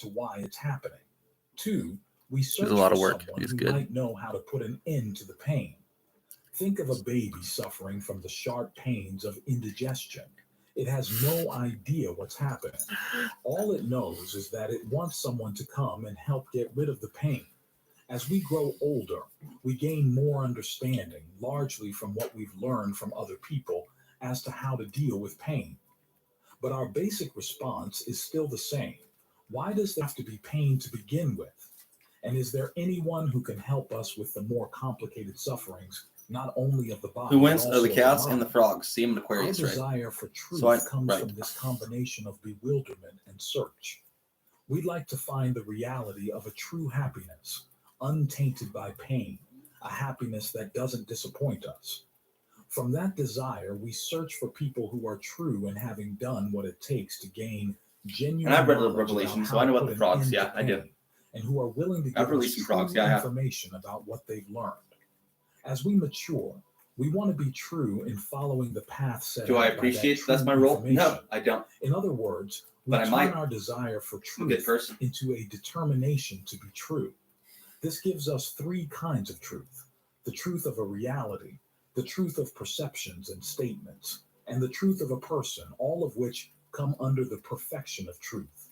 to why it's happening. Two, we There's a search lot for of work. someone He's who good. might know how to put an end to the pain. Think of a baby suffering from the sharp pains of indigestion. It has no idea what's happening. All it knows is that it wants someone to come and help get rid of the pain. As we grow older, we gain more understanding, largely from what we've learned from other people as to how to deal with pain. But our basic response is still the same. Why does there have to be pain to begin with? And is there anyone who can help us with the more complicated sufferings, not only of the body, Who but wins? also Oh, the of cats mind? and the frogs. See him in Our Aquarius, right? desire for truth So comes right. from this combination of bewilderment and search. We'd like to find the reality of a true happiness, untainted by pain, a happiness that doesn't disappoint us. From that desire, we search for people who are true in having done what it takes to gain genuine And I've read the knowledge Revelation, about so how I know to about put the an frogs. end Yeah, to I do. pain, and who are willing to I've give released us some true frogs. Yeah, I have. information about what they've learned. As we mature, we want to be true in following the path set Do out I by that appreciate true that's my role? information. No, I don't. In other words, we But I turn might. our desire for I'm a good truth person. into a determination to be true. This gives us three kinds of truth: the truth of a reality, the truth of perceptions and statements, and the truth of a person, all of which come under the perfection of truth.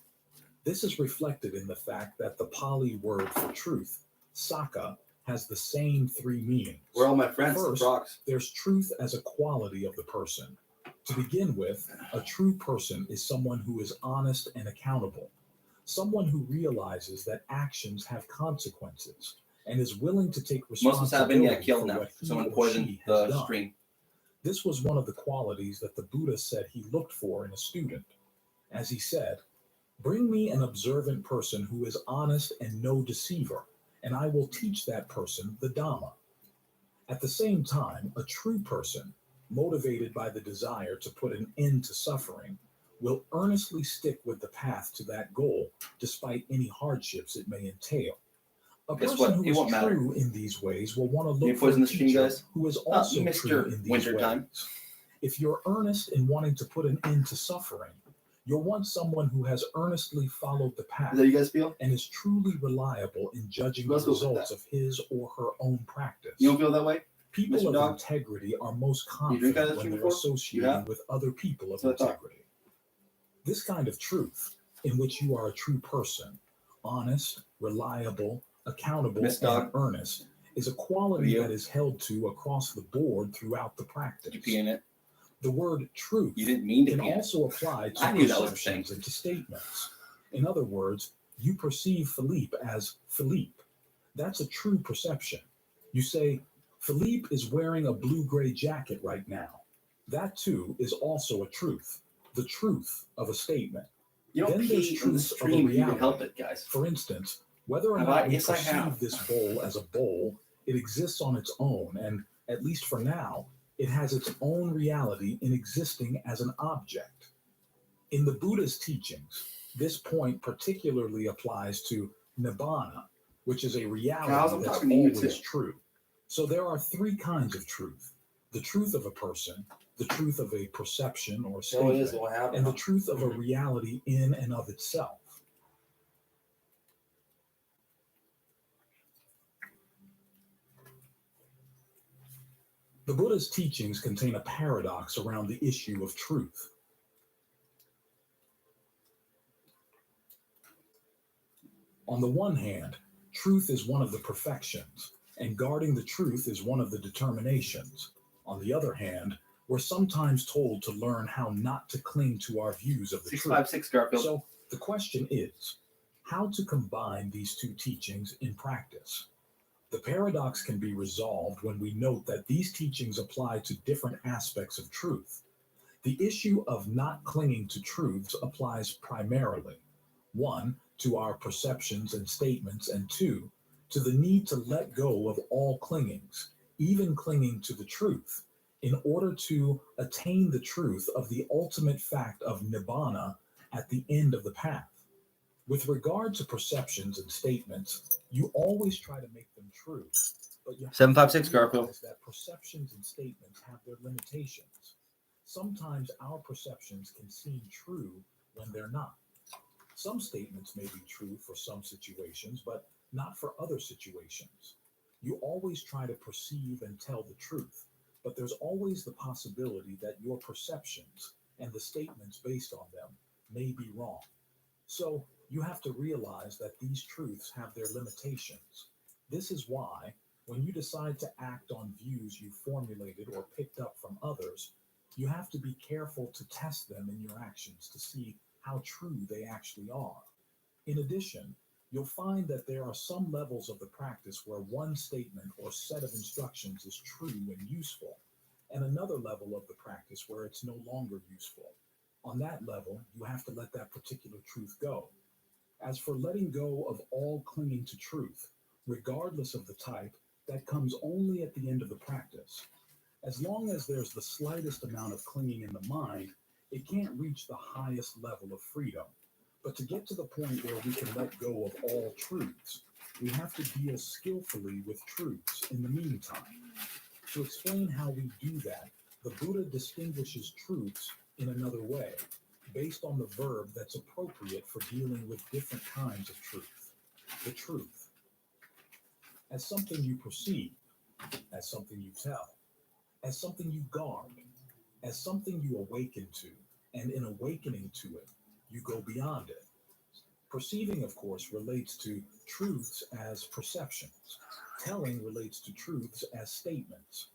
This is reflected in the fact that the Pali word for truth, saka, has the same three meanings. Where are all my friends? First, Frogs. there's truth as a quality of the person. To begin with, a true person is someone who is honest and accountable, someone who realizes that actions have consequences and is willing to take Most of us have been responsibility killed for now. what he Someone or poisoned she has the done. stream. This was one of the qualities that the Buddha said he looked for in a student. As he said, "Bring me an observant person who is honest and no deceiver, and I will teach that person the Dhamma." At the same time, a true person, motivated by the desire to put an end to suffering, will earnestly stick with the path to that goal, despite any hardships it may entail. A Guess person what? who It is won't matter. true in these ways will want to You look for poison a the stream, teacher guys? who is also true Mr. in these Wintertime. ways. If you're earnest in wanting to put an end to suffering, you'll want someone who has earnestly followed the path Is that how you guys feel? and is truly reliable in judging the Let's go with results that. of his or her own practice. You don't feel that way? People Mr. of Dog? integrity are most You drink out of confident this when drink they're before? associating have? with other people of That's what I thought. integrity. This kind of truth, in which you are a true person, honest, reliable, accountable, Miss and Dog? earnest, is a quality You? that is held to across the board throughout the practice. Did you pee in it? The word truth You didn't mean to can pee in it. also apply to I knew that was the thing. perceptions and to statements. In other words, you perceive Philippe as Philippe. That's a true perception. You say, "Philippe is wearing a blue-gray jacket right now." That too is also a truth, the truth of a statement. You don't Then there's pee in the truth of a stream if you can reality. help it, guys. For instance, whether or Have not I? we Yes, I perceive have. this bowl as a bowl, it exists on its own, and at least for now, it has its own reality in existing as an object. In the Buddha's teachings, this point particularly applies to nibbana, which is a Cows, reality I'm that's talking to you always too. true. So there are three kinds of truth: the truth of a person, the truth of a perception or So it is statement, what happened. and the truth of a reality in and of itself. The Buddha's teachings contain a paradox around the issue of truth. On the one hand, truth is one of the perfections, and guarding the truth is one of the determinations. On the other hand, we're sometimes told to learn how not to cling to our views of the truth. 656 Garfield. So the question is, how to combine these two teachings in practice? The paradox can be resolved when we note that these teachings apply to different aspects of truth. The issue of not clinging to truths applies primarily, 1, to our perceptions and statements, and 2, to the need to let go of all clingings, even clinging to the truth, in order to attain the truth of the ultimate fact of nibbana at the end of the path. With regard to perceptions and statements, you always try to make them true, but you have 756 to Garfield. realize that perceptions and statements have their limitations. Sometimes our perceptions can seem true when they're not. Some statements may be true for some situations, but not for other situations. You always try to perceive and tell the truth, but there's always the possibility that your perceptions and the statements based on them may be wrong. So you have to realize that these truths have their limitations. This is why, when you decide to act on views you formulated or picked up from others, you have to be careful to test them in your actions to see how true they actually are. In addition, you'll find that there are some levels of the practice where one statement or set of instructions is true and useful, and another level of the practice where it's no longer useful. On that level, you have to let that particular truth go. As for letting go of all clinging to truth, regardless of the type, that comes only at the end of the practice. As long as there's the slightest amount of clinging in the mind, it can't reach the highest level of freedom. But to get to the point where we can let go of all truths, we have to deal skillfully with truths in the meantime. To explain how we do that, the Buddha distinguishes truths in another way, based on the verb that's appropriate for dealing with different kinds of truth. The truth. As something you perceive, as something you tell, as something you guard, as something you awaken to, and in awakening to it, you go beyond it. Perceiving, of course, relates to truths as perceptions. Telling relates to truths as statements.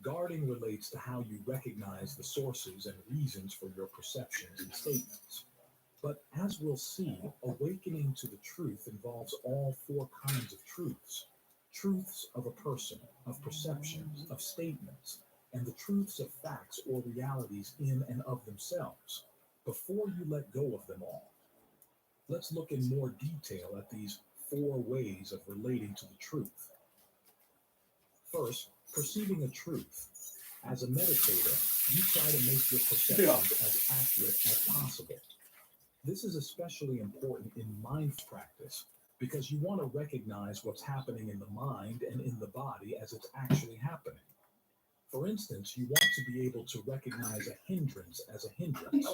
Guarding relates to how you recognize the sources and reasons for your perceptions and statements. But as we'll see, awakening to the truth involves all four kinds of truths. Truths of a person, of perceptions, of statements, and the truths of facts or realities in and of themselves, before you let go of them all. Let's look in more detail at these four ways of relating to the truth. First, perceiving a truth. As a meditator, you try to make your perceptions as accurate as possible. This is especially important in mindful practice because you want to recognize what's happening in the mind and in the body as it's actually happening. For instance, you want to be able to recognize a hindrance as a hindrance.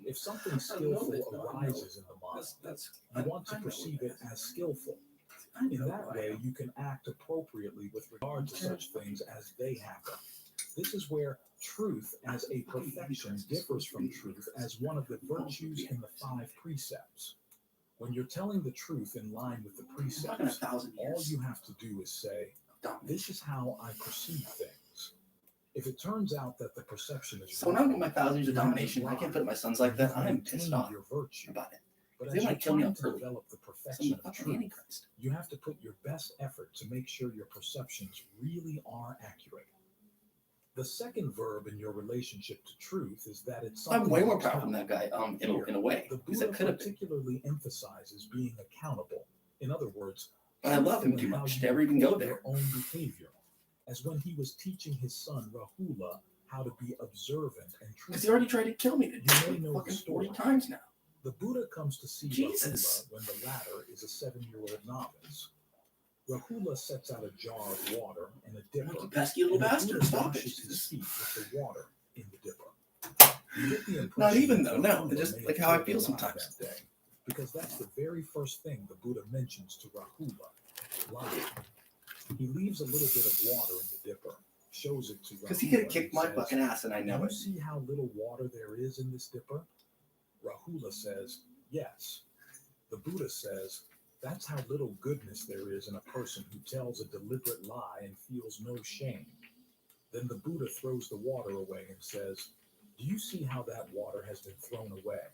If something skillful arises in the mind, you want to perceive it as skillful. In that way, you can act appropriately with regard to such things as they happen. This is where truth as a perfection differs from truth as one of the virtues in the 5 precepts. When you're telling the truth in line with the precepts, all you have to do is say, "This is how I perceive things." If it turns out that the perception is So when I'm in my 1,000 years of domination, I can't put my sons like that. I'm pissed off your virtue. about it. But They as you're might kill me trying up to early. develop the I'm perfection the of fucking truth, Antichrist. you have to put your best effort to make sure your perceptions really are accurate. The second verb in your relationship to truth is that it's something I'm way more you powerful tell. than that guy, in a way. The Because Buddha it could have been. particularly emphasizes being accountable. In other words, But I love him truthful too in how much you to ever even go report there. your own behavior, as when he was teaching his son Rahula how to be observant and Because he truthful. already tried to kill me You may know the fucking story. 40 times now. The Buddha comes to see Jesus. Rahula when the latter is a 7-year-old novice. Rahula sets out a jar of water and a dipper, You pesky little and the bastard. Buddha Stop it. washes his Jesus. feet with the water in the dipper. You get the Not impression even that though, no. Rahula It's just may like have how I killed feel a lie sometimes. that day, because that's the very first thing the Buddha mentions to Rahula, lying. He leaves a little bit of water in the dipper, shows it to Rahula. Because he could have kicked and my says, fucking ass and I "Do know you it. see how little water there is in this dipper?" Rahula says, "Yes." The Buddha says, "That's how little goodness there is in a person who tells a deliberate lie and feels no shame." Then the Buddha throws the water away and says, "Do you see how that water has been thrown away?"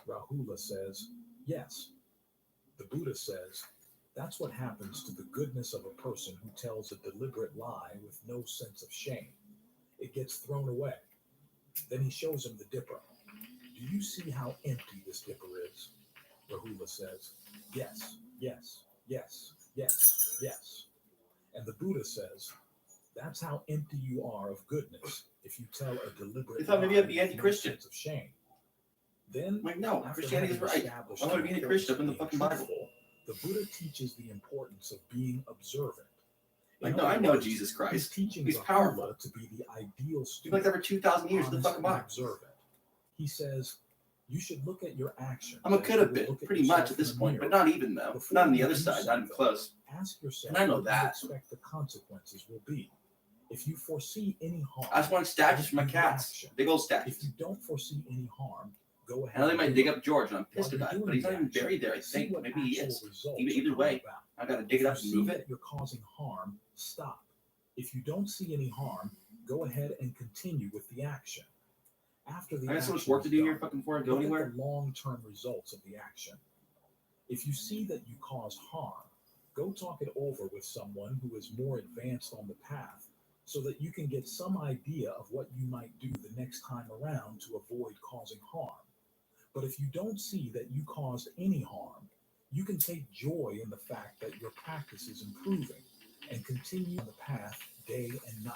Rahula says, "Yes." The Buddha says, "That's what happens to the goodness of a person who tells a deliberate lie with no sense of shame. It gets thrown away." Then he shows him the dipper. "Do you see how empty this dipper is?" Rahula says, "Yes, yes, yes, yes, yes." And the Buddha says, "That's how empty you are of goodness if you tell a deliberate You thought maybe lie I'd be with no anti-Christian. sense of shame." Then, I'm like, no, after Christianity is having right. established I want to the be anti-Christian up in the importance of fucking being Bible. truthful, the Buddha teaches the importance of being observant. In Like, no, I other know words, Jesus he's Christ. teaching He's Rahula powerful. to be the ideal He's student, like over 2,000 years in the honest fucking and Bible. observant. He says, You should look at your actions. I'm a as could you have would been, look at pretty much yourself at this in a point, but mirror. not even though. Before Not on you the other do side, not even something, close. Ask yourself And I know what you that. expect the consequences will be. If you foresee any harm, I just want statues for my don't do the cats. action. Big old If statues. you don't foresee any harm, go ahead. And they and might do dig it. up George, and I'm While pissed you're about it, doing but he's the not even action, buried there, I see think. what Maybe he actual is. results Either are way, about. I gotta dig If it you up and see move that it. you're causing harm, stop. If you don't see any harm, go ahead and continue with the action. After the I got so much action work to is do done, here fucking before I go look at anywhere. the long-term results of the action. If you see that you caused harm, go talk it over with someone who is more advanced on the path so that you can get some idea of what you might do the next time around to avoid causing harm. But if you don't see that you caused any harm, you can take joy in the fact that your practice is improving and continue on the path day and night.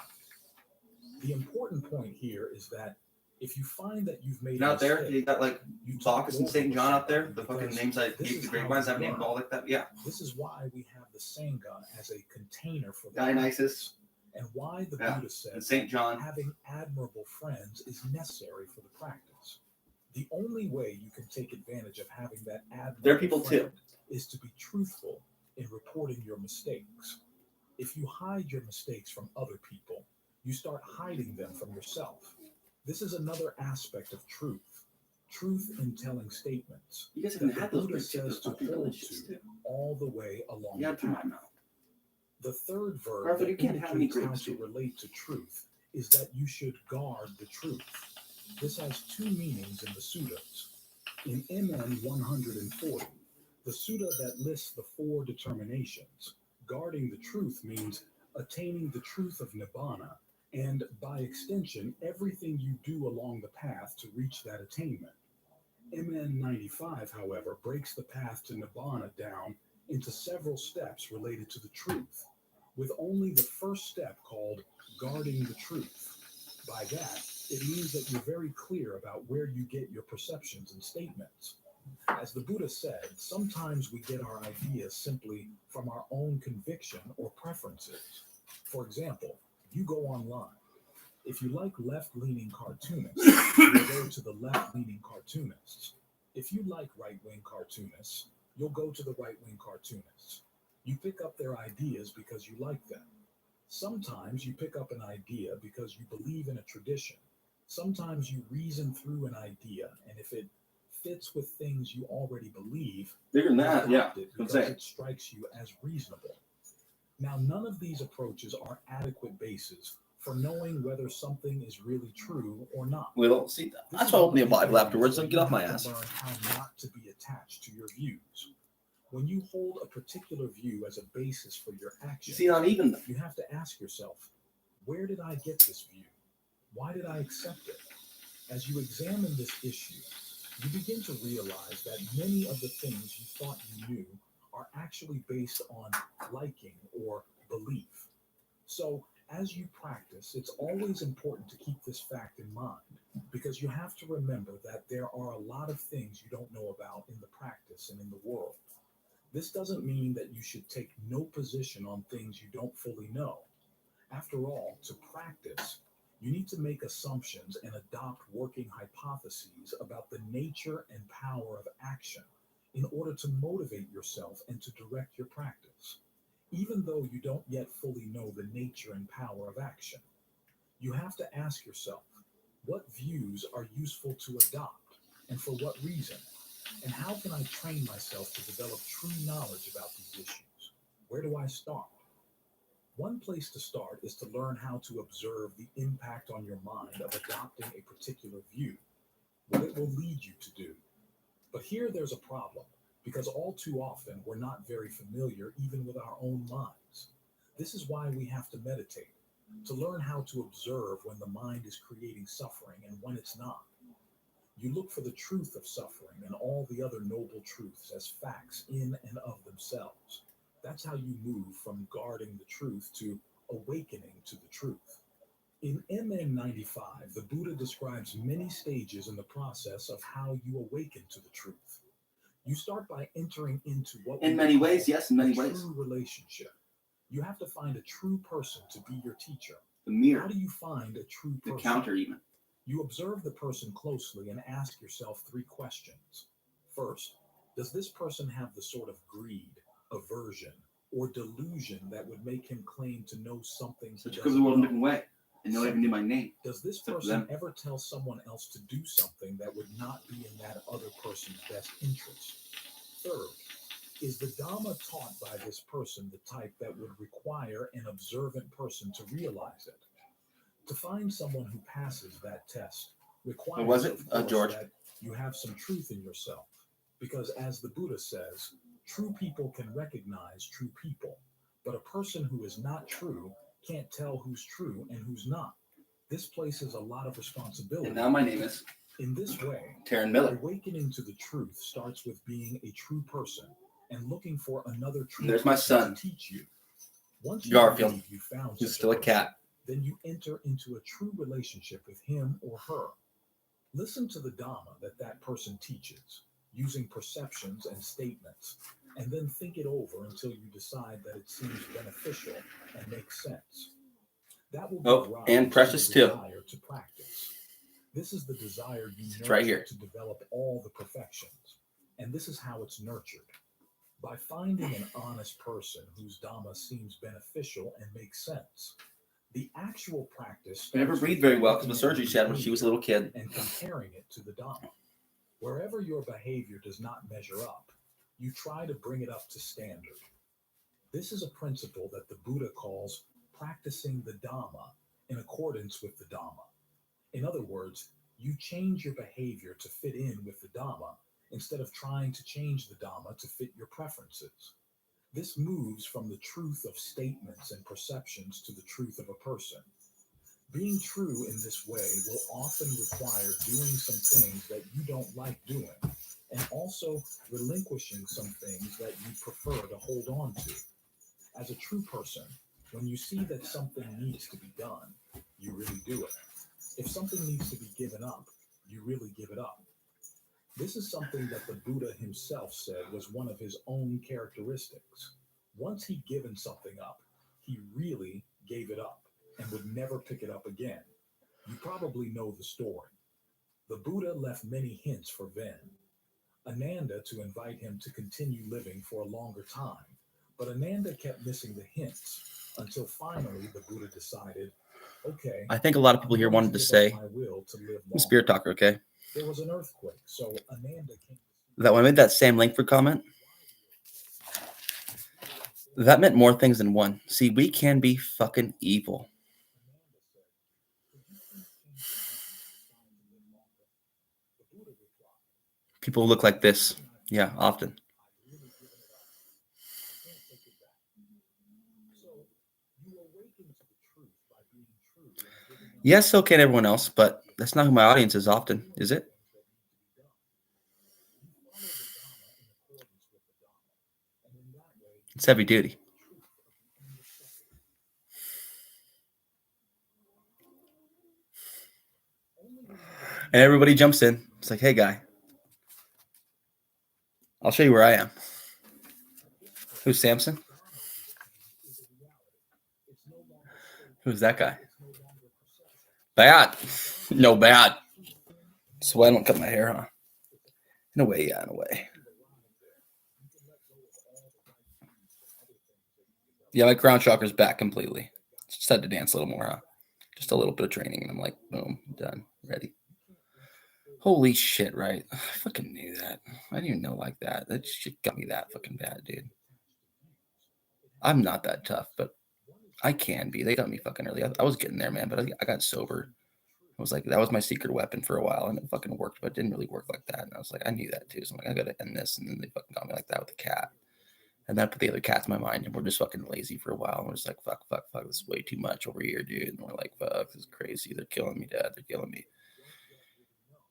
The important point here is that if you find that you've made And a out there, mistake, you got like you talk Bacchus it and over St. with John out there. somebody The fucking because names I this gave is the great how ones you I've named learn. all like that. Yeah. This is why we have the Sangha as a container for the Dionysus and why the Yeah. Buddha and said St. John. having admirable friends is necessary for the practice. The only way you can take advantage of having that admirable They're people friend too. is to be truthful in reporting your mistakes. If you hide your mistakes from other people, you start hiding them from yourself. This is another aspect of truth. Truth in telling statements You guys that haven't the had those Buddha particular says to fucking hold delicious to too. all the way along You the gotta put my path. mouth. The third verb Arthur, that you can't have any indicates how grapes, to dude. relate to truth is that you should guard the truth. This has two meanings in the suttas. In MN 140, the sutta that lists the four determinations, guarding the truth means attaining the truth of nibbana, and by extension, everything you do along the path to reach that attainment. MN 95, however, breaks the path to nibbana down into several steps related to the truth, with only the first step called guarding the truth. By that, it means that you're very clear about where you get your perceptions and statements. As the Buddha said, sometimes we get our ideas simply from our own conviction or preferences. For example, you go online. If you like left-leaning cartoonists, you'll go to the left-leaning cartoonists. If you like right-wing cartoonists, you'll go to the right-wing cartoonists. You pick up their ideas because you like them. Sometimes you pick up an idea because you believe in a tradition. Sometimes you reason through an idea, and if it fits with things you already believe, Bigger than you that, yeah. adopt it I'm because saying. it strikes you as reasonable. Now, none of these approaches are adequate bases for knowing whether something is really true or not. Well, see, This that's is why I opened one the of the Bible areas afterwards where and you get off my have to ass. learn how not to be attached to your views. When you hold a particular view as a basis for your You actions, see, not even. you have to ask yourself, where did I get this view? Why did I accept it? As you examine this issue, you begin to realize that many of the things you thought you knew are actually based on liking or belief. So, as you practice, it's always important to keep this fact in mind because you have to remember that there are a lot of things you don't know about in the practice and in the world. This doesn't mean that you should take no position on things you don't fully know. After all, to practice, you need to make assumptions and adopt working hypotheses about the nature and power of action in order to motivate yourself and to direct your practice. Even though you don't yet fully know the nature and power of action, you have to ask yourself, what views are useful to adopt and for what reason? And how can I train myself to develop true knowledge about these issues? Where do I start? One place to start is to learn how to observe the impact on your mind of adopting a particular view, what it will lead you to do. But here there's a problem, because all too often we're not very familiar even with our own minds. This is why we have to meditate, to learn how to observe when the mind is creating suffering and when it's not. You look for the truth of suffering and all the other noble truths as facts in and of themselves. That's how you move from guarding the truth to awakening to the truth. In MN 95, the Buddha describes many stages in the process of how you awaken to the truth. You start by entering into what In we many call ways, yes, in a many ways. true relationship. You have to find a true person to be your teacher. The How mirror, do you find a true the person? counter, even. You observe the person closely and ask yourself three questions. First, does this person have the sort of greed, aversion, or delusion that would make him claim to know something So he took over the doesn't world in a know? different way. And they don't even knew my name. Does this Except for person them. ever tell someone else to do something that would not be in that other person's best interest? Third, is the Dhamma taught by this person the type that would require an observant person to realize it? To find someone who passes that test requires, was it? of course, George. that you have some truth in yourself. Because as the Buddha says, true people can recognize true people, but a person who is not true can't tell who's true and who's not. This places a lot of responsibility. And now my name is In this way, Taran Miller. awakening to the truth starts with being a true person and looking for another true And there's my person son, to teach you. Once you Garfield. believe you found He's such still a person, cat. then you enter into a true relationship with him or her. Listen to the Dhamma that that person teaches, using perceptions and statements, and then think it over until you decide that it seems beneficial and makes sense. That will give rise and Precious to too. the desire to practice. This is the desire you It's nurture right here. to develop all the perfections, and this is how it's nurtured. By finding an honest person whose Dhamma seems beneficial and makes sense. The actual practice I never starts breathed with very well because of looking the at surgery your she had when she was a little kid. and comparing it to the Dhamma. Wherever your behavior does not measure up, you try to bring it up to standard. This is a principle that the Buddha calls practicing the Dhamma in accordance with the Dhamma. In other words, you change your behavior to fit in with the Dhamma instead of trying to change the Dhamma to fit your preferences. This moves from the truth of statements and perceptions to the truth of a person. Being true in this way will often require doing some things that you don't like doing, and also relinquishing some things that you prefer to hold on to. As a true person, when you see that something needs to be done, you really do it. If something needs to be given up, you really give it up. This is something that the Buddha himself said was one of his own characteristics. Once he'd given something up, he really gave it up and would never pick it up again. You probably know the story. The Buddha left many hints for Ven, Ananda to invite him to continue living for a longer time, but Ananda kept missing the hints until finally the Buddha decided, okay, I think a lot of people here wanted to say, my will to live I'm Spirit Talker, okay? There was an earthquake, so Ananda came. That when I made that Sam Langford comment, that meant more things than one. See, we can be fucking evil. People look like this. Yeah, often. Yes, so can everyone else, but that's not who my audience is often, is it? It's heavy duty. And everybody jumps in. It's like, hey, guy, I'll show you where I am. Who's Samson? Who's that guy? Bad. No, bad. So I don't cut my hair, huh? In a way, yeah, in a way. Yeah, my crown chakra's back completely. Just had to dance a little more, huh? Just a little bit of training, and I'm like, boom, done, ready. Holy shit, right? I fucking knew that. I didn't even know like that. That shit got me that fucking bad, dude. I'm not that tough, but I can be. They got me fucking early. I was getting there, man, but I got sober. I was like, that was my secret weapon for a while, and it fucking worked, but it didn't really work like that. And I was like, I knew that too. So I'm like, I gotta end this. And then they fucking got me like that with the cat. And then I put the other cats in my mind, and we're just fucking lazy for a while. And we're just like, fuck, this is way too much over here, dude. And we're like, fuck, this is crazy. They're killing me, Dad. They're killing me.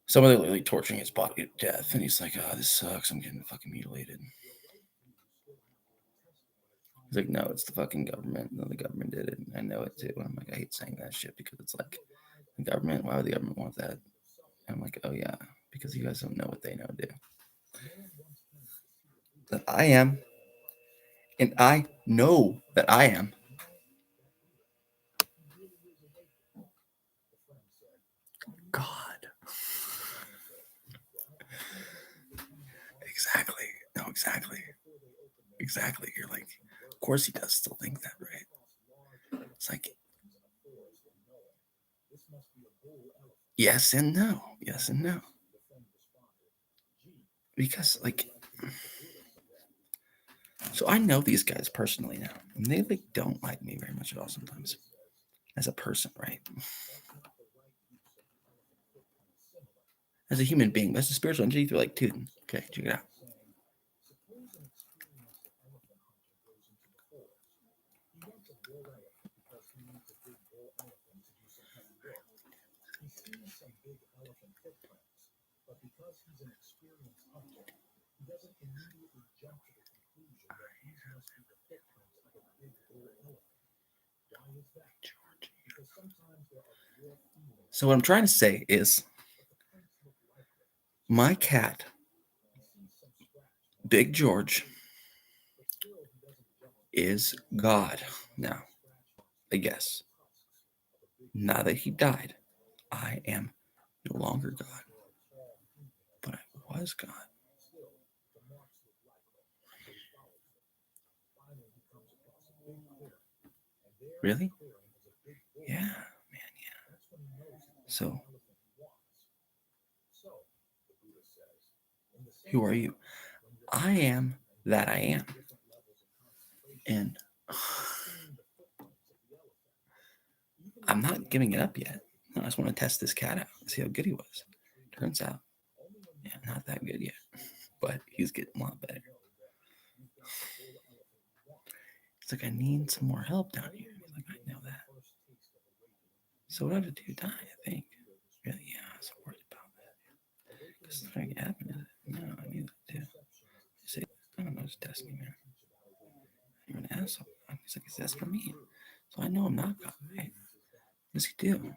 Someone literally torturing his body to death. And he's like, oh, this sucks. I'm getting fucking mutilated. He's like, no, it's the fucking government. No, the government did it. And I know it too. And I'm like, I hate saying that shit because it's like, the government, why would the government want that? And I'm like, oh yeah, because you guys don't know what they know do. That I am. And I know that I am. God. exactly. No, exactly. Exactly. You're like, of course he does still think that, right? It's like, yes and no. Yes and no. Because, like, so I know these guys personally now, and they like don't like me very much at all sometimes as a person, right? As a human being, but as a spiritual entity, they're like, dude, okay, check it out. So what I'm trying to say is my cat, Big George, is God now. I guess. Now that he died, I am no longer God. But I was God. Really? Yeah, man, yeah. So, who are you? I am that I am. And I'm not giving it up yet. I just want to test this cat out, see how good he was. Turns out, yeah, not that good yet. But he's getting a lot better. It's like, I need some more help down here. He's like, I know that. So what do I have to do? Die, I think. Really, yeah, I was worried about that. Because it's not going to happen, is it? No, I need that too. See, I don't know, just test me, man. You're an asshole. He's like, that's for me. So I know I'm not God, right? What does he do?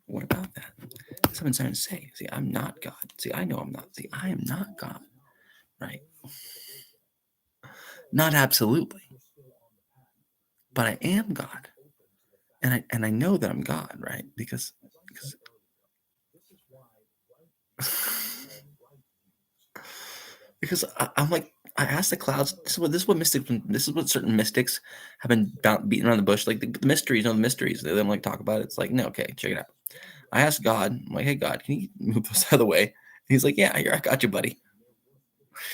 What about that? That's what I'm trying to say. See, I'm not God. See, I know I'm not. See, I am not God, right? Not absolutely. But I am God. And I know that I'm God, right? Because because I'm like, I asked the clouds. This is what certain mystics have been beating around the bush. Like the mysteries, the mysteries. They don't like talk about it. It's like, no, okay, check it out. I asked God, I'm like, hey God, can you move those out of the way? And he's like, yeah, here, I got you, buddy.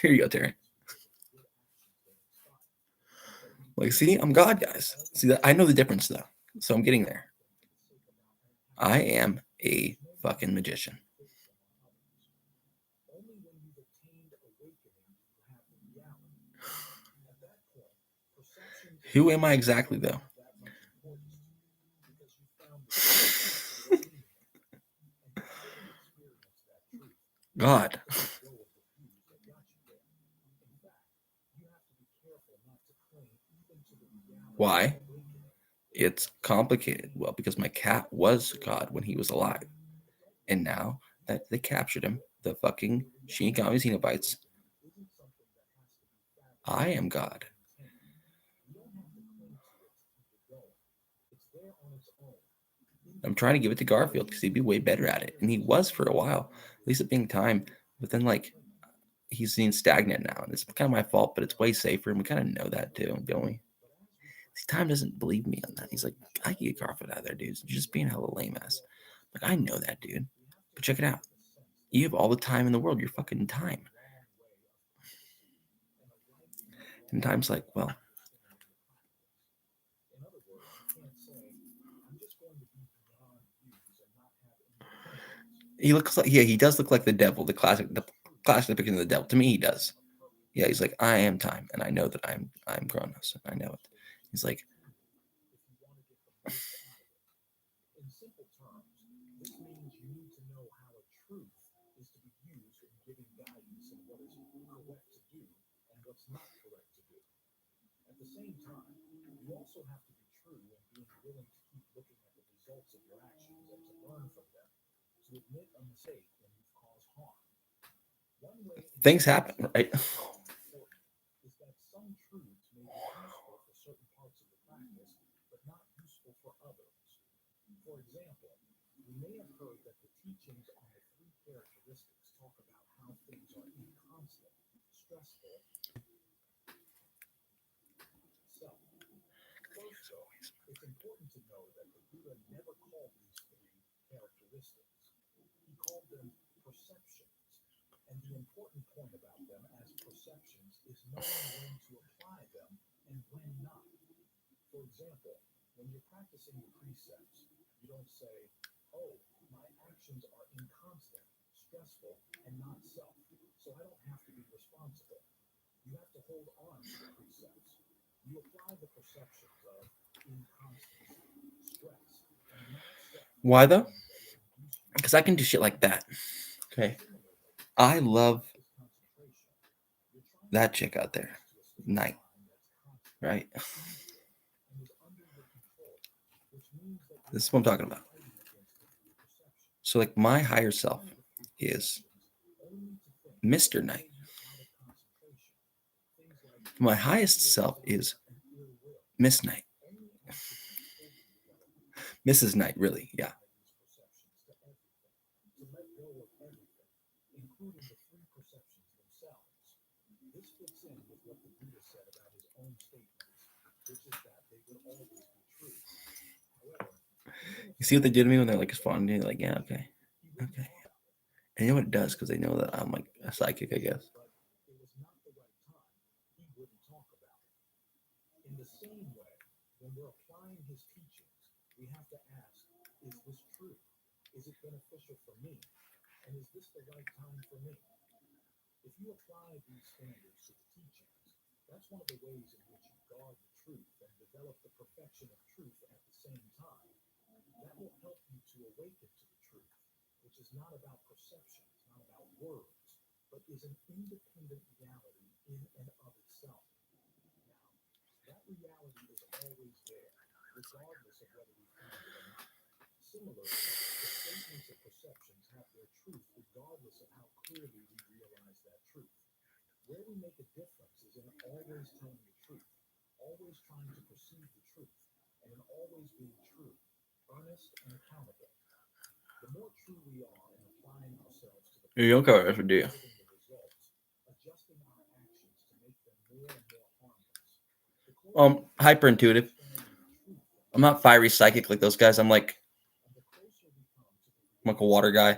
Here you go, Taran. Like, see, I'm God, guys. See that I know the difference though. So I'm getting there. I am a fucking magician. Who am I exactly though? God. Why? It's complicated. Well, because my cat was God when he was alive. And now that they captured him, the fucking Shinigami Xenobites, I am God. I'm trying to give it to Garfield because he'd be way better at it. And he was for a while, at least at being time. But then, like, he's being stagnant now. And it's kind of my fault, but it's way safer. And we kind of know that too, don't we? See, Time doesn't believe me on that. He's like, I can get Garfield out of there, dude. You're just being a hella lame ass. Like, I know that, dude. But check it out. You have all the time in the world. You're fucking time. And Time's like, well, he looks like, yeah, he does look like the devil, the classic depiction of the devil. To me, he does. Yeah, he's like, I am time, and I know that I'm Kronos. I know it. He's like, things happen, right? stressful self. First, though, it's important to know that the Buddha never called these three characteristics. He called them perceptions. And the important point about them as perceptions is knowing when to apply them and when not. For example, when you're practicing the precepts, you don't say, oh, my actions are inconstant, stressful, and not self, so I don't have to be responsible. You have to hold on to the precepts. You apply the perceptions of inconstancy, stress, and not self. Why though? Because I can do shit like that. Okay. I love that chick out there. Night. Right? This is what I'm talking about. So, like, my higher self is Mr. Knight. My highest self is Miss Knight. Mrs. Knight, really, yeah. You see what they did to me when they're like responding? Like, yeah, okay. Okay. And you know what it does? Because they know that I'm like a psychic, I guess. In the same way, when we're applying his teachings, we have to ask, is this true? Is it beneficial for me? And is this the right time for me? If you apply these standards to the teachings, that's one of the ways in which you guard the truth and develop the perfection of truth at the same time. That will help you to awaken to the truth, which is not about perceptions, not about words, but is an independent reality in and of itself. Now, that reality is always there, regardless of whether we find it or not. Similarly, the statements of perceptions have their truth regardless of how clearly we realize that truth. Where we make a difference is in always telling the truth, always trying to perceive the truth, and in always being true, honest, and accountable. The more true we are in applying ourselves to the You don't cover every day. observing the results, adjusting our actions to make them more and more harmless, the closer Hyper intuitive. I'm not fiery psychic like those guys. I'm like a water guy.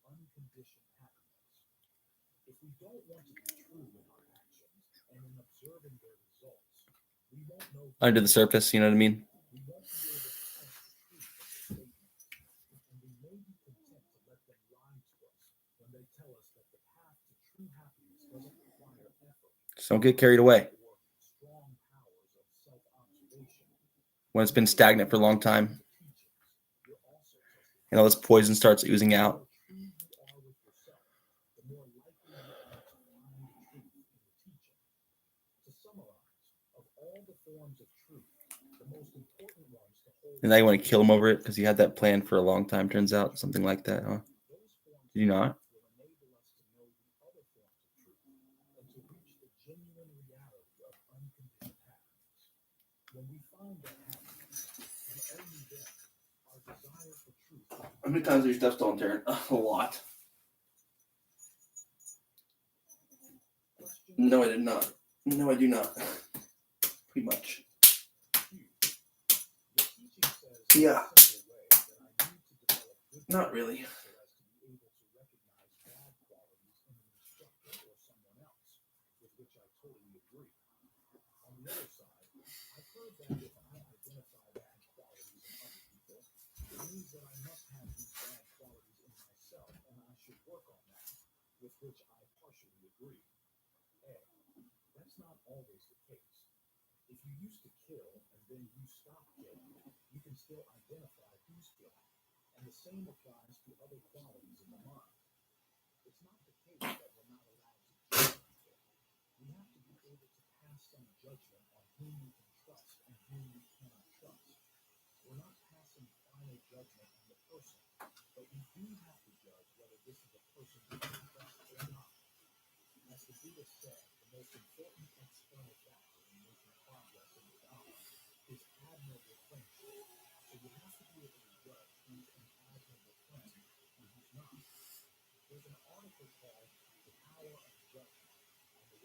unconditioned happiness. If we don't want to be true in our actions and in observing their results, we won't know Under the surface, you know what I mean? we won't be able to test the truth of their statements, and we may be content to let them lie to us when they tell us that the path to true happiness doesn't require effort Just don't get carried away. or strong powers of self-observation. When it's been stagnant for a long time Teachings, you're also testing and all this poison starts oozing out. the more true you are with yourself, the more likely you are to find the truth in the teaching. To summarize, of all the forms of truth, the most important ones to hold And now you want to kill him over it because you had that plan for a long time, turns out. Something like that, huh? those forms Did you not? will enable us to know the other forms of truth and to reach the genuine reality of unconditioned happiness. When we find that happiness, and only then, our desire for truth. How many times have you stepped on, Taran? A lot. No, I did not. No, I do not. Pretty much. Yeah. Not really. On the other side, I've heard that if I identify bad qualities in other people, it means that I must have these bad qualities in myself, and I should work on that, with which I partially agree. That's not always the case. If you used to kill and then you stop killing, you can still identify who's killing, and the same applies to other qualities in the mind. It's not the case that we're not allowed to judge people. We have to be able to pass some judgment on whom we can trust and whom we cannot trust. We're not passing final judgment on the person, but we do have to judge whether this is a person we can trust or not. As the Buddha said, the most important external factor in making progress in the Dhamma is admirable friendship. So you have to be able to judge who's an admirable friend and who's not. There's an article called The Power of Judgment on the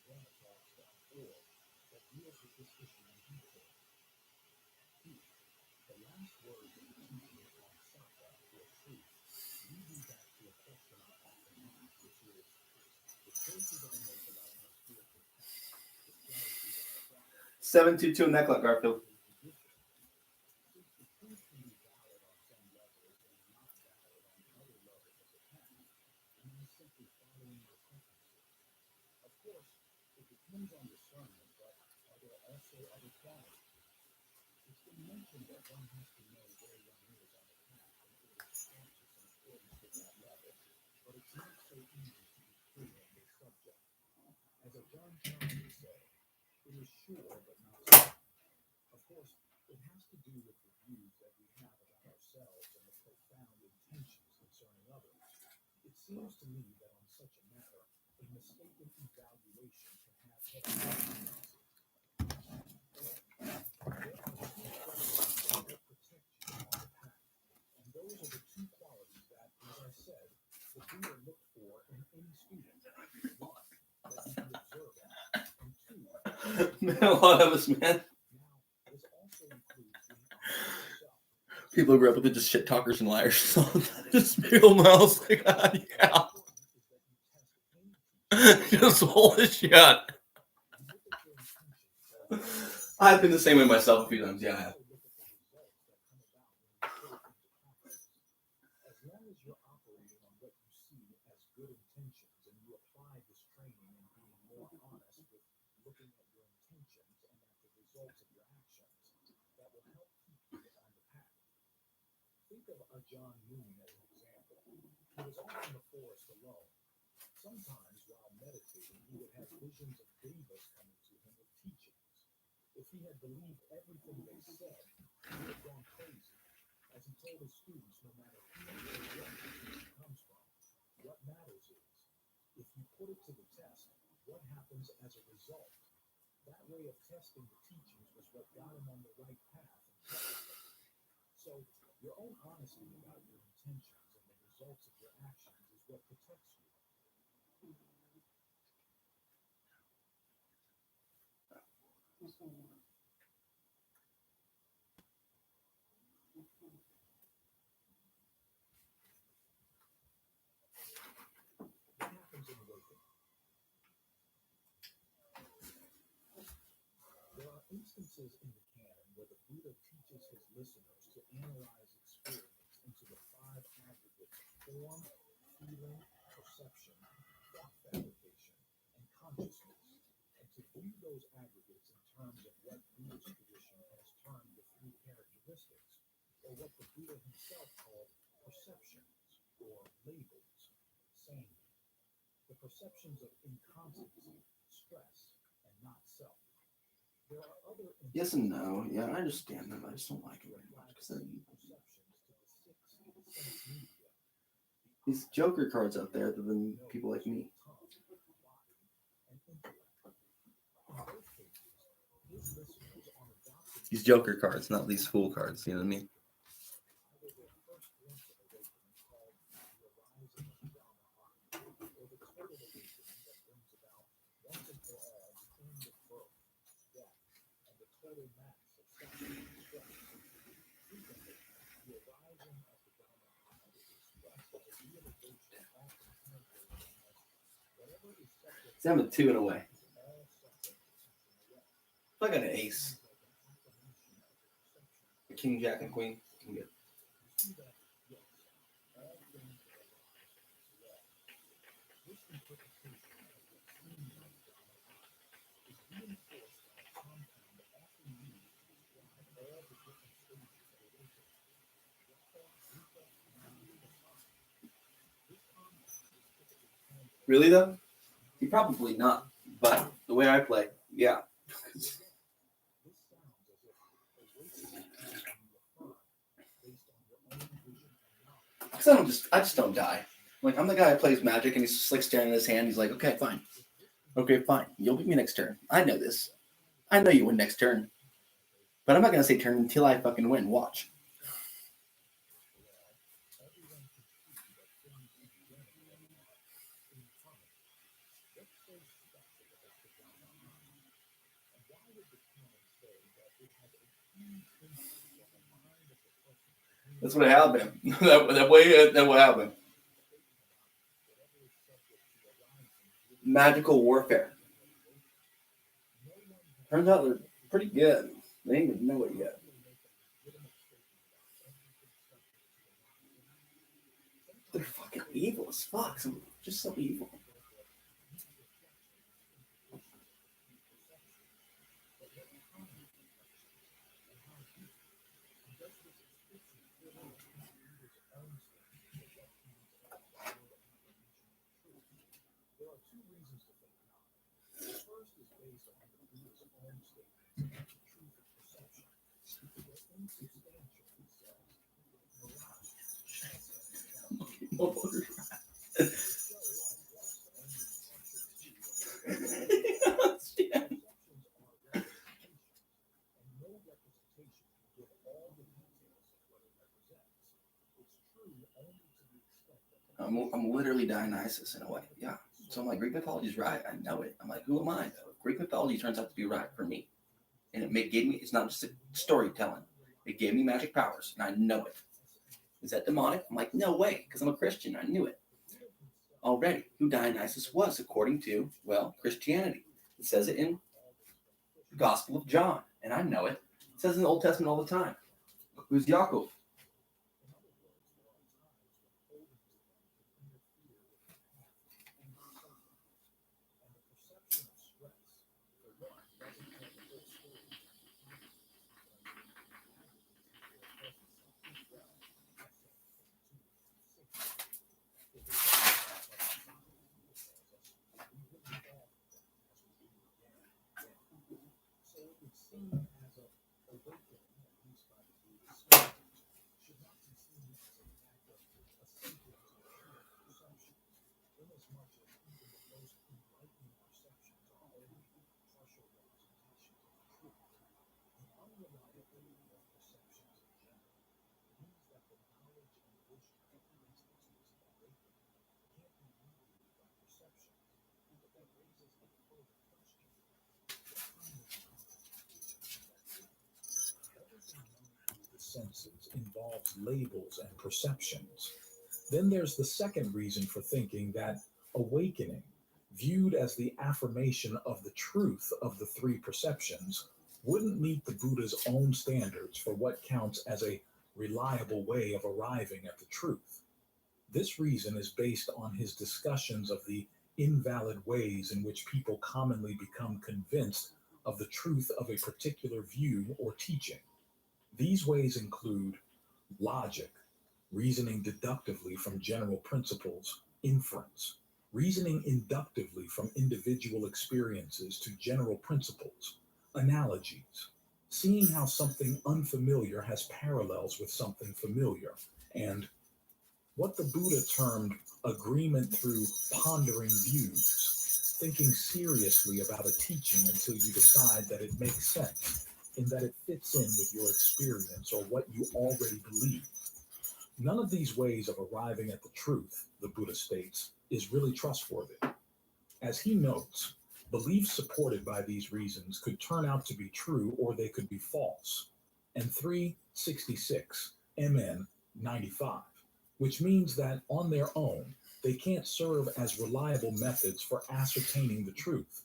Taranmiller.org that deals with this issue in detail. Here, the last words of the teaching on Saka, or truth, lead me back to a question I often ask, which is, the choices I make about my spiritual path, the strategies I apply, 722 in that clock, Garfield. since the truth can be valid on some levels and not valid on other levels of the path, am I simply following the preferences? Of course, it depends on discernment, but are there also other qualities? It's been mentioned that one has to know where one is on the path in order to practice in accordance with that level, but it's not so easy to be clear on this subject. As a John Taran would say, it is sure but not certain. Of course, it has to do with the views that we have about ourselves and the profound intentions concerning others. It seems to me that on such a matter, a mistaken evaluation can have heavy consequences. There are two qualities that will protect you on the path, and those are the two qualities that, as I said, the Buddha looked for in any student. One, that you be observant, and two, Man, a lot of us, man. now, this also includes being honest with yourself. People who grew up with it just shit talkers and liars. So just feel mouths like, yeah. Important is that you test any teaching Just full of shit. and look at your intentions. I've been the same way myself a few times. Yeah, I have. Also look at the results that come about when you put it into practice. As long as you're operating on what you see as good intentions and you apply this training in being more honest with looking at your intentions and at the results of your actions, that will help keep you on the path. Think of a John Moon as an example. He was off in the forest alone. Sometimes, while meditating, he would have visions of devas coming to him with teachings. If he had believed everything they said, he would have gone crazy. As he told his students, no matter who or what the teaching comes from, what matters is, if you put it to the test, what happens as a result? That way of testing the teachings was what got him on the right path and kept with them. So, your own honesty about your intentions and the results of your actions is what protects you. What happens in awakening? There are instances in the canon where the Buddha teaches his listeners to analyze experience into the five aggregates of form, feeling, perception, thought fabrication, and consciousness, and to view those aggregates in terms of what Buddhist tradition has termed the three characteristics, or what the Buddha himself called perceptions, or labels, saying the perceptions of inconstancy, stress, and not self. There are other Yes and no. Yeah, I understand them. I just don't like it very much because perceptions to the six sense media. these Joker cards out there, other than people like me. Tongue, body, and intellect. In both cases, his listeners on adopting These Joker cards, not these fool cards. You know what I mean? either their first glimpse of awakening called the arising of the Dharma heart, or the total awakening that brings about once and for all the end of birth, death, and the total mass of suffering and stress. Frequently, the arising of the Dharma heart is expressed as a realization often translated as whatever is separate So I'm a 2 in a way. is all separate passing away. If I got an ace, Sounds like an affirmation of the perception a king, jack, and queen. I'm good. you see that, yes, all things arise and pass away. This interpretation of what seems like Dharma is reinforced by a compound often used to describe all the different stages of awakening. Japa, Rupa, Jnana, Prasad. This compound is typically termed Really though? not You probably not. But the way I play, yeah. this sounds as if awakening is when you affirm based on your own vision and knowledge. Because I just don't die. Like I'm the guy who plays Magic, and he's just like staring at his hand. He's like, okay, fine. Okay, fine. You'll beat me next turn. I know this. I know you win next turn. But I'm not gonna say turn until I fucking win. Watch. Everyone can see that things in general are impermanent. What's so special about the That's what happened. that way, that what happened. Magical warfare. Turns out they're pretty good. They didn't even know it yet. They're fucking evil as fuck. Just so evil. I'm literally Dionysus in a way. Yeah. So I'm like, Greek mythology is right. I know it. I'm like, who am I? Greek mythology turns out to be right for me. And gave me, it's not just a storytelling. It gave me magic powers, and I know it. Is that demonic? I'm like, no way, because I'm a Christian. I knew it already. Who Dionysus was, according to, well, Christianity. It says it in the Gospel of John, and I know it. It says in the Old Testament all the time. Who's Yaakov? Senses involves labels and perceptions. Then there's the second reason for thinking that awakening, viewed as the affirmation of the truth of the three perceptions, wouldn't meet the Buddha's own standards for what counts as a reliable way of arriving at the truth. This reason is based on his discussions of the invalid ways in which people commonly become convinced of the truth of a particular view or teaching. These ways include logic, reasoning deductively from general principles; inference, reasoning inductively from individual experiences to general principles; analogies, seeing how something unfamiliar has parallels with something familiar; and what the Buddha termed agreement through pondering views, thinking seriously about a teaching until you decide that it makes sense, in that it fits in with your experience or what you already believe. None of these ways of arriving at the truth, the Buddha states, is really trustworthy. As he notes, beliefs supported by these reasons could turn out to be true or they could be false. And 366 MN 95, which means that on their own, they can't serve as reliable methods for ascertaining the truth.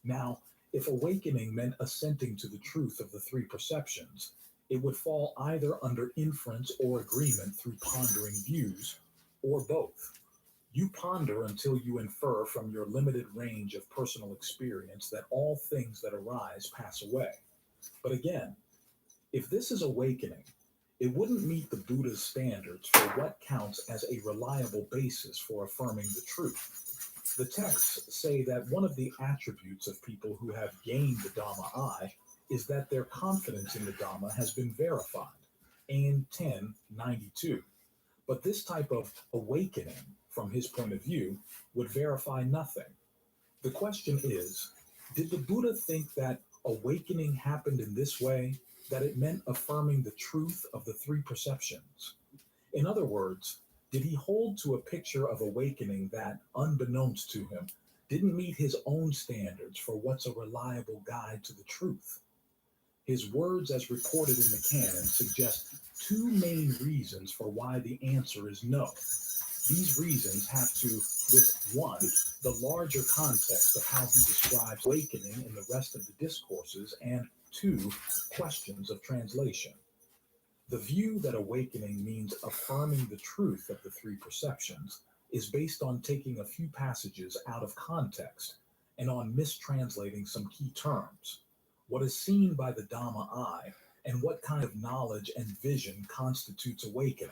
Now, if awakening meant assenting to the truth of the three perceptions, it would fall either under inference or agreement through pondering views, or both. You ponder until you infer from your limited range of personal experience that all things that arise pass away. But again, if this is awakening, it wouldn't meet the Buddha's standards for what counts as a reliable basis for affirming the truth. The texts say that one of the attributes of people who have gained the Dhamma eye is that their confidence in the Dhamma has been verified. Ain 10:92. But this type of awakening, from his point of view, would verify nothing. The question is, did the Buddha think that awakening happened in this way, that it meant affirming the truth of the three perceptions? In other words, did he hold to a picture of awakening that, unbeknownst to him, didn't meet his own standards for what's a reliable guide to the truth. His words, as reported in the canon, suggest two main reasons for why the answer is no. These reasons have to, with one, the larger context of how he describes awakening in the rest of the discourses, and two, questions of translation. The view that awakening means affirming the truth of the three perceptions is based on taking a few passages out of context and on mistranslating some key terms. What is seen by the Dhamma eye and what kind of knowledge and vision constitutes awakening,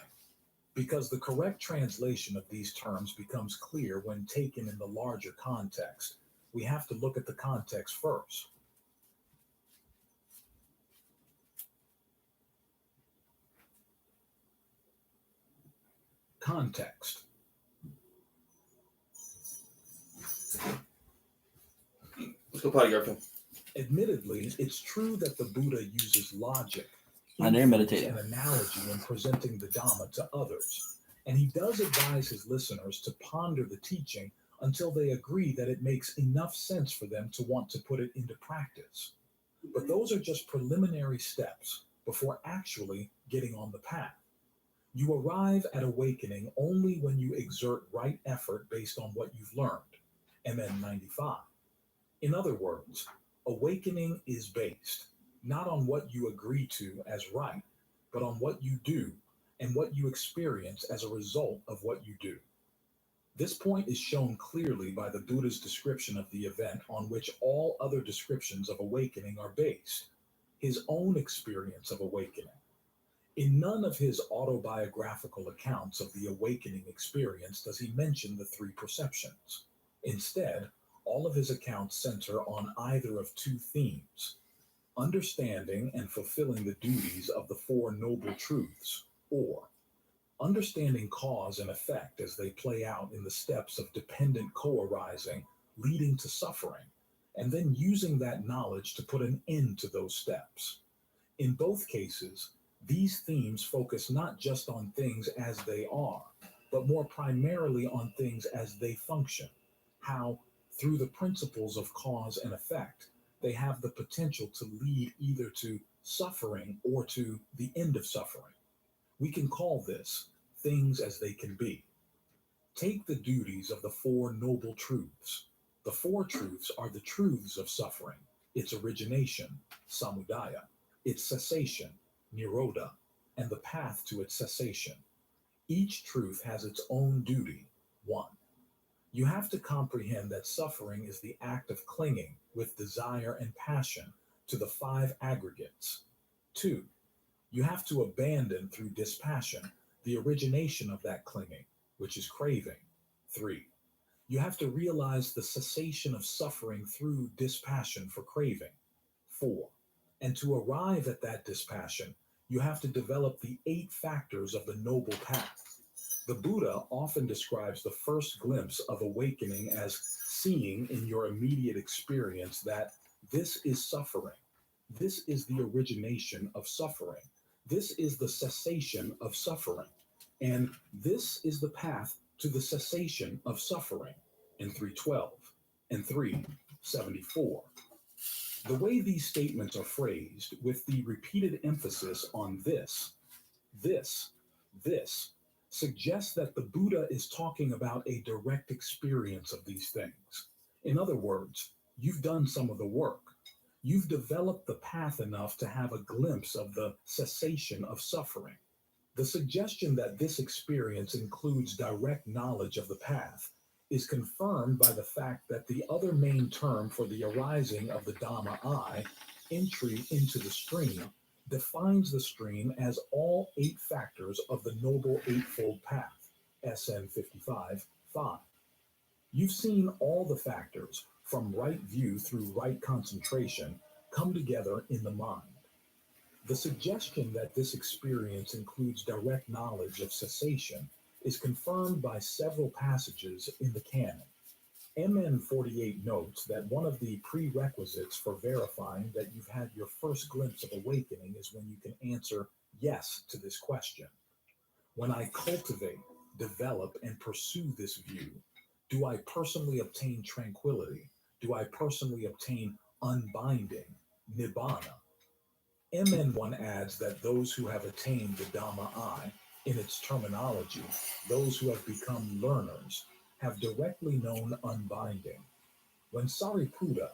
because the correct translation of these terms becomes clear when taken in the larger context. We have to look at the context first. Context. Let's go potty, Garfield. Admittedly, it's true that the Buddha uses logic, And an analogy in presenting the Dhamma to others, and he does advise his listeners to ponder the teaching until they agree that it makes enough sense for them to want to put it into practice. But those are just preliminary steps before actually getting on the path. You arrive at awakening only when you exert right effort based on what you've learned. MN 95. In other words, awakening is based not on what you agree to as right, but on what you do and what you experience as a result of what you do. This point is shown clearly by the Buddha's description of the event on which all other descriptions of awakening are based, his own experience of awakening. In none of his autobiographical accounts of the awakening experience does he mention the three perceptions. Instead, all of his accounts center on either of two themes: understanding and fulfilling the duties of the Four Noble Truths, or understanding cause and effect as they play out in the steps of dependent co-arising leading to suffering, and then using that knowledge to put an end to those steps. In both cases, these themes focus not just on things as they are, but more primarily on things as they function, how, through the principles of cause and effect, they have the potential to lead either to suffering or to the end of suffering. We can call this things as they can be. Take the duties of the Four Noble Truths. The four truths are the truths of suffering, its origination, samudaya, its cessation, nirodha, and the path to its cessation. Each truth has its own duty. 1. You have to comprehend that suffering is the act of clinging with desire and passion to the five aggregates. 2. You have to abandon through dispassion the origination of that clinging, which is craving. 3. You have to realize the cessation of suffering through dispassion for craving. 4. And to arrive at that dispassion, you have to develop the 8 factors of the noble path. The Buddha often describes the first glimpse of awakening as seeing in your immediate experience that this is suffering. This is the origination of suffering. This is the cessation of suffering. And this is the path to the cessation of suffering in 312 and 374. The way these statements are phrased, with the repeated emphasis on this, suggests that the Buddha is talking about a direct experience of these things. In other words, you've done some of the work. You've developed the path enough to have a glimpse of the cessation of suffering. The suggestion that this experience includes direct knowledge of the path is confirmed by the fact that the other main term for the arising of the Dhamma eye, entry into the stream, defines the stream as all 8 factors of the Noble Eightfold Path, SN 55-5. You've seen all the factors, from right view through right concentration, come together in the mind. The suggestion that this experience includes direct knowledge of cessation is confirmed by several passages in the canon. MN 48 notes that one of the prerequisites for verifying that you've had your first glimpse of awakening is when you can answer yes to this question. When I cultivate, develop, and pursue this view, Do I personally obtain tranquility? Do I personally obtain unbinding, nibbana? MN1 adds that those who have attained the Dhamma I, in its terminology, those who have become learners, have directly known unbinding. When Sariputta,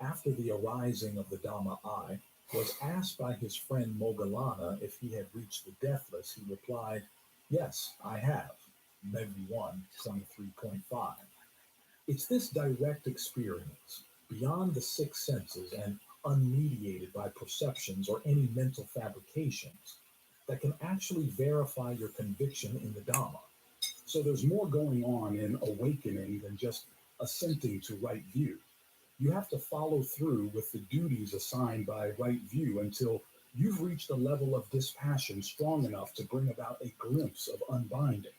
after the arising of the Dhamma I, was asked by his friend Moggallana if he had reached the deathless, he replied, "Yes, I have." Megvi 1, 23.5. It's this direct experience, beyond the six senses and unmediated by perceptions or any mental fabrications, that can actually verify your conviction in the Dhamma. So there's more going on in awakening than just assenting to right view. You have to follow through with the duties assigned by right view until you've reached a level of dispassion strong enough to bring about a glimpse of unbinding.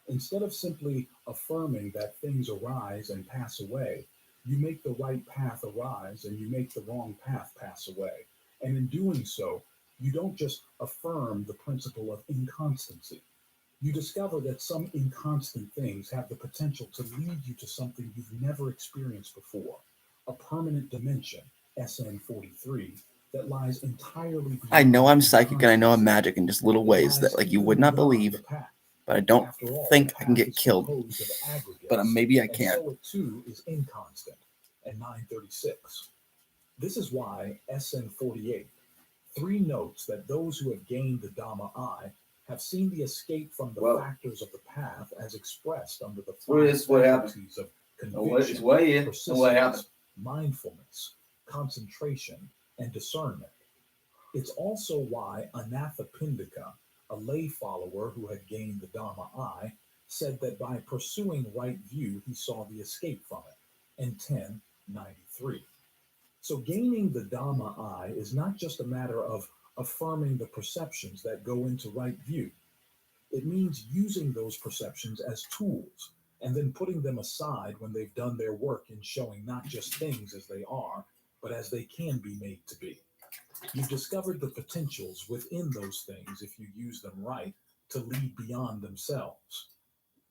Instead of simply affirming that things arise and pass away, you make the right path arise and you make the wrong path pass away. And in doing so, you don't just affirm the principle of inconstancy. You discover that some inconstant things have the potential to lead you to something you've never experienced before, a permanent dimension, SN 43, that lies entirely beyond. I know I'm psychic and I know I'm magic in just little It ways that lies like you even would not beyond believe, the path. but I don't After all, think the I can path get is killed. composed of But aggregates, maybe I and can. so it too is inconstant, at 936. This is why SN 48, three notes that those who have gained the Dhamma I have seen the escape from the factors of the path as expressed under the five faculties of conviction, persistence, mindfulness, concentration, and discernment. It's also why Anathapindika, a lay follower who had gained the Dhamma I, said that by pursuing right view he saw the escape from it, in 1093. So gaining the Dhamma I is not just a matter of affirming the perceptions that go into right view. It means using those perceptions as tools and then putting them aside when they've done their work in showing not just things as they are, but as they can be made to be. You've discovered the potentials within those things if you use them right to lead beyond themselves.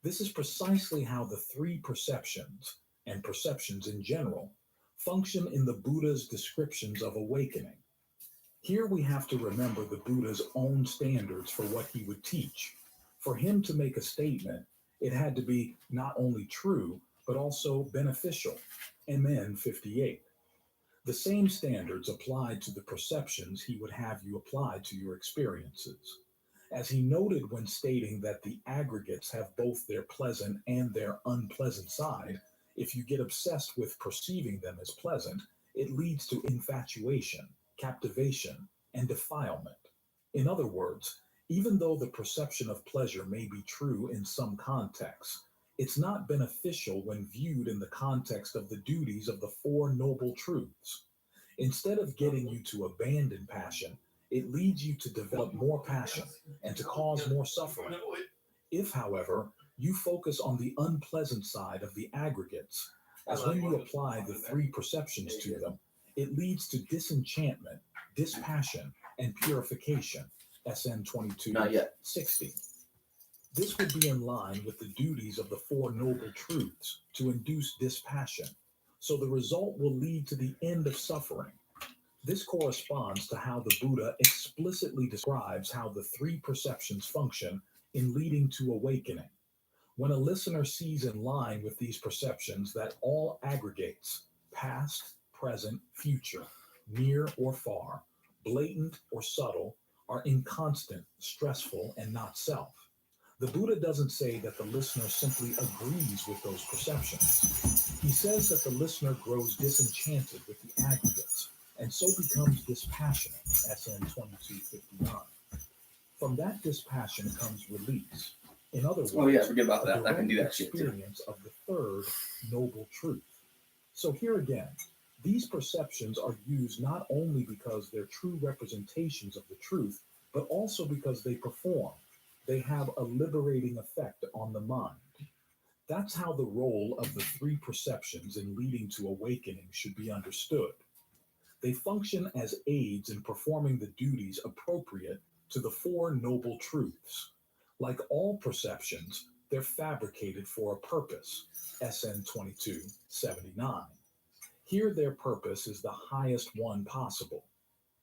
This is precisely how the three perceptions, and perceptions in general, function in the Buddha's descriptions of awakening. Here we have to remember the Buddha's own standards for what he would teach. For him to make a statement, it had to be not only true, but also beneficial. MN 58. The same standards applied to the perceptions he would have you apply to your experiences. As he noted when stating that the aggregates have both their pleasant and their unpleasant side, if you get obsessed with perceiving them as pleasant, it leads to infatuation, captivation, and defilement. In other words, even though the perception of pleasure may be true in some contexts, it's not beneficial when viewed in the context of the duties of the Four Noble Truths. Instead of getting you to abandon passion, it leads you to develop more passion and to cause more suffering. If, however, you focus on the unpleasant side of the aggregates, as when you apply the three perceptions to them, it leads to disenchantment, dispassion, and purification. SN 2260. This would be in line with the duties of the Four Noble Truths to induce dispassion. So the result will lead to the end of suffering. This corresponds to how the Buddha explicitly describes how the three perceptions function in leading to awakening. When a listener sees in line with these perceptions that all aggregates, past, present, future, near or far, blatant or subtle, are inconstant, stressful, and not self. The Buddha doesn't say that the listener simply agrees with those perceptions. He says that the listener grows disenchanted with the aggregates and so becomes dispassionate, SN 2259. From that dispassion comes release. In other words, forget about that. I can do that experience of the third noble truth. So here again, these perceptions are used not only because they're true representations of the truth, but also because they perform. They have a liberating effect on the mind. That's how the role of the three perceptions in leading to awakening should be understood. They function as aids in performing the duties appropriate to the Four Noble Truths. Like all perceptions, They're fabricated for a purpose, SN 2279. Here, their purpose is the highest one possible,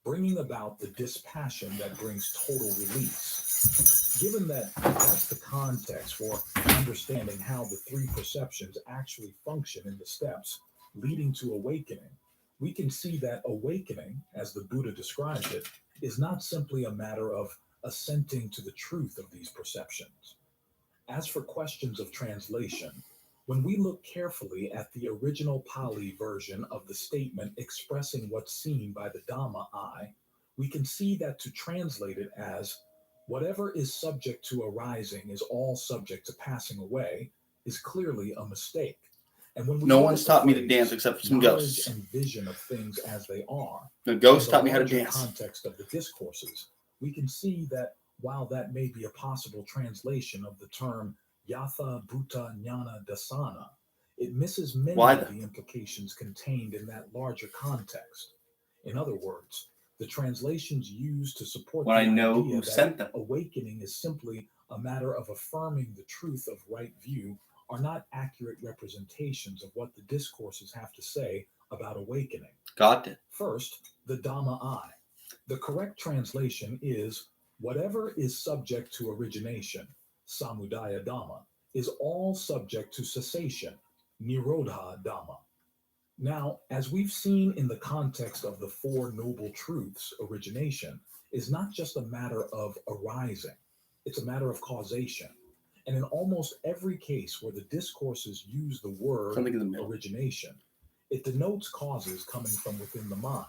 bringing about the dispassion that brings total release. Given that that's the context for understanding how the three perceptions actually function in the steps leading to awakening, we can see that awakening, as the Buddha described it, is not simply a matter of assenting to the truth of these perceptions. As for questions of translation, when we look carefully at the original Pali version of the statement expressing what's seen by the Dhamma eye, we can see that to translate it as whatever is subject to arising is all subject to passing away is clearly a mistake. And when we No look one's at the taught me to phrase, dance except for some knowledge ghosts. and vision of things as they are, The in ghosts the taught me how to larger dance. context of the discourses, we can see that while that may be a possible translation of the term Yatha Bhuta Jnana Dasana, it misses many Why of the- the implications contained in that larger context. In other words, the translations used to support When the I know idea who that sent them. awakening is simply a matter of affirming the truth of right view are not accurate representations of what the discourses have to say about awakening. Got it. First, the Dhamma eye. The correct translation is whatever is subject to origination, Samudaya Dhamma, is all subject to cessation, Nirodha Dhamma. Now, as we've seen in the context of the Four Noble Truths, origination is not just a matter of arising, it's a matter of causation. And in almost every case where the discourses use the word Something in the middle. origination, it denotes causes coming from within the mind.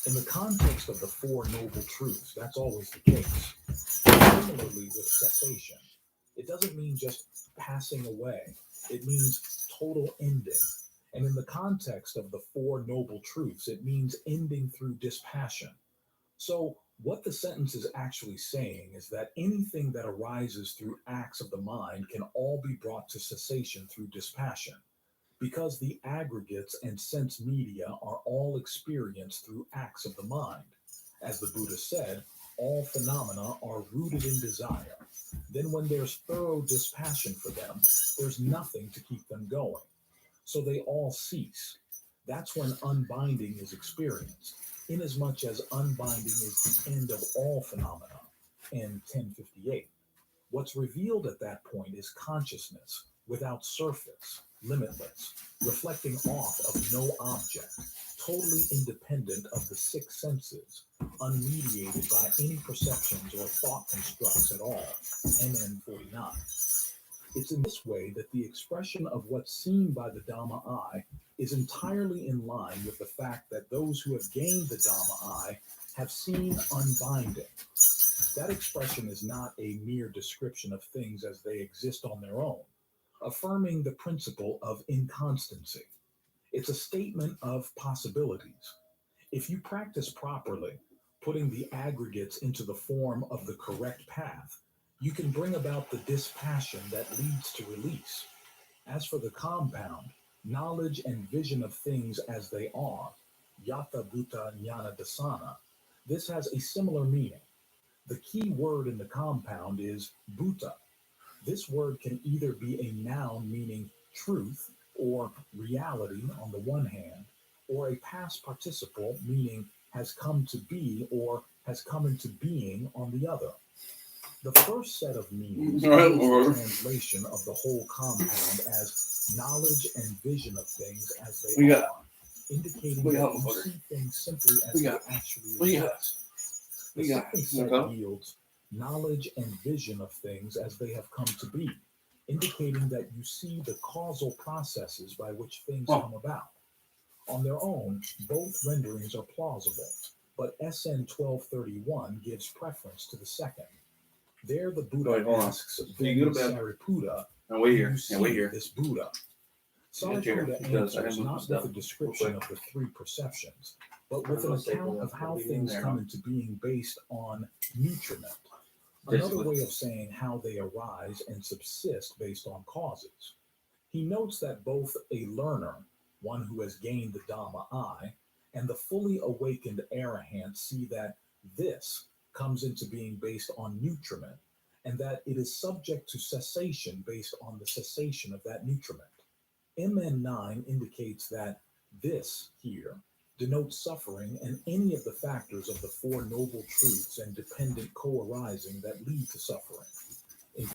In the context of the Four Noble Truths, that's always the case. Similarly with cessation, it doesn't mean just passing away, it means total ending. And in the context of the Four Noble Truths, it means ending through dispassion. So, what the sentence is actually saying is that anything that arises through acts of the mind can all be brought to cessation through dispassion, because the aggregates and sense media are all experienced through acts of the mind. As the Buddha said, all phenomena are rooted in desire. Then, when there's thorough dispassion for them, there's nothing to keep them going. So they all cease. That's when unbinding is experienced, inasmuch as unbinding is the end of all phenomena. In 1058. What's revealed at that point is consciousness, without surface, limitless, reflecting off of no object, totally independent of the six senses, unmediated by any perceptions or thought constructs at all. MN 49. It's in this way that the expression of what's seen by the Dhamma eye is entirely in line with the fact that those who have gained the Dhamma eye have seen unbinding. That expression is not a mere description of things as they exist on their own, affirming the principle of inconstancy. It's a statement of possibilities. If you practice properly, putting the aggregates into the form of the correct path, you can bring about the dispassion that leads to release. As for the compound, knowledge and vision of things as they are, Yatha Bhuta Jnana Dasana, this has a similar meaning. The key word in the compound is Bhuta. This word can either be a noun meaning truth or reality on the one hand, or a past participle meaning has come to be or has come into being on the other. The first set of meanings is the translation of the whole compound as knowledge and vision of things as they are, indicating that you see things simply as they actually exist. The second set yields knowledge and vision of things as they have come to be, indicating that you see the causal processes by which things come about. On their own, both renderings are plausible, but SN 1231 gives preference to the second. There the Buddha asks Sariputta, wait "Do you wait see here. this Buddha?" Sariputta answers not with a description of the three perceptions, but with an account of how things come into being based on nutriment. Another way of saying how they arise and subsist based on causes. He notes that both a learner, one who has gained the Dhamma eye, and the fully awakened arahant see that this comes into being based on nutriment, and that it is subject to cessation based on the cessation of that nutriment. MN9 indicates that this here denotes suffering and any of the factors of the Four Noble Truths and dependent co-arising that lead to suffering.